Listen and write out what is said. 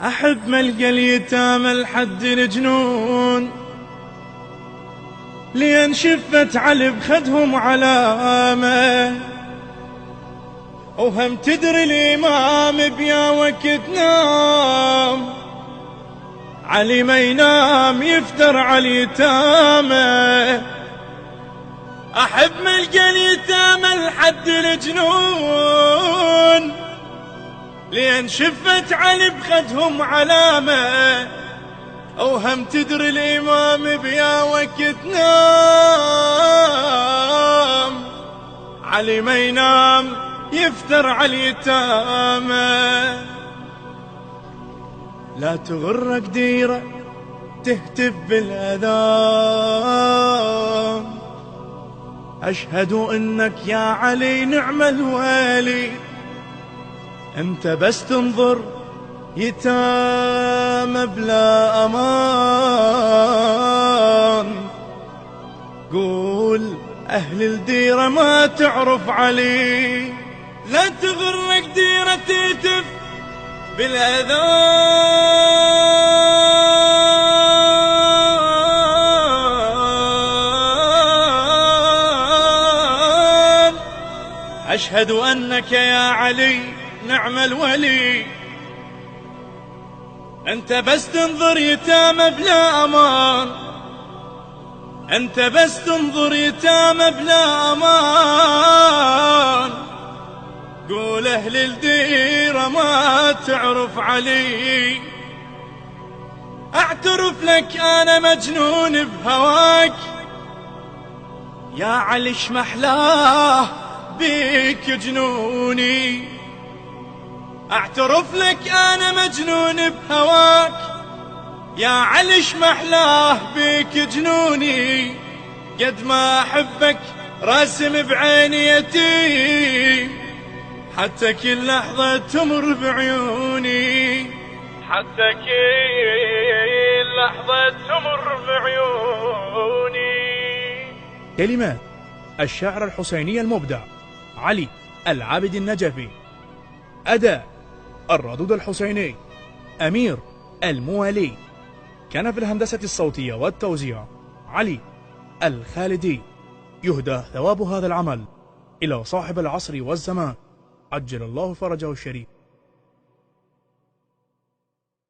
أحب ملقى اليتامى لحد الجنون، لين شفت علي بخدهم علامة، وهم تدري الإمام بيا وقت نام، علي ما ينام يفتر على اليتامى. أحب ملقى اليتامى لحد الجنون، لين شفت علي بخدهم علامة، وهم تدري الإمام بيا وقت نام، علي ما ينام يفتر على اليتامى. لا تغرك ديرة تهتف بالأذان، أشهد إنك يا علي نعم الوالي، أنت بس تنظر يتامى بلا أمان. قول أهل الديرة ما تعرف علي، لا تغرك ديرة تهتف بالأذان. أشهد أنك يا علي نعم الولي، أنت بس تنظر يتامى بلا أمان، أنت بس تنظر يتامى بلا أمان. قول أهل الديرة ما تعرف علي، أعترف لك أنا مجنون بهواك، يا علي شمحلاه بيك جنوني. أعترف لك أنا مجنون بهواك، يا علي شمحلاه بيك جنوني. قد ما أحبك راسم بعيني يتيم، حتى كل لحظة تمر بعيوني، حتى كل لحظة تمر بعيوني. كلمات الشاعر الحسيني المبدع علي العابد النجفي. أداء الردود الحسيني أمير الموالي. كان في الهندسة الصوتية والتوزيع علي الخالدي. يهدى ثواب هذا العمل إلى صاحب العصر والزمان، عجل الله فرجه الشريف.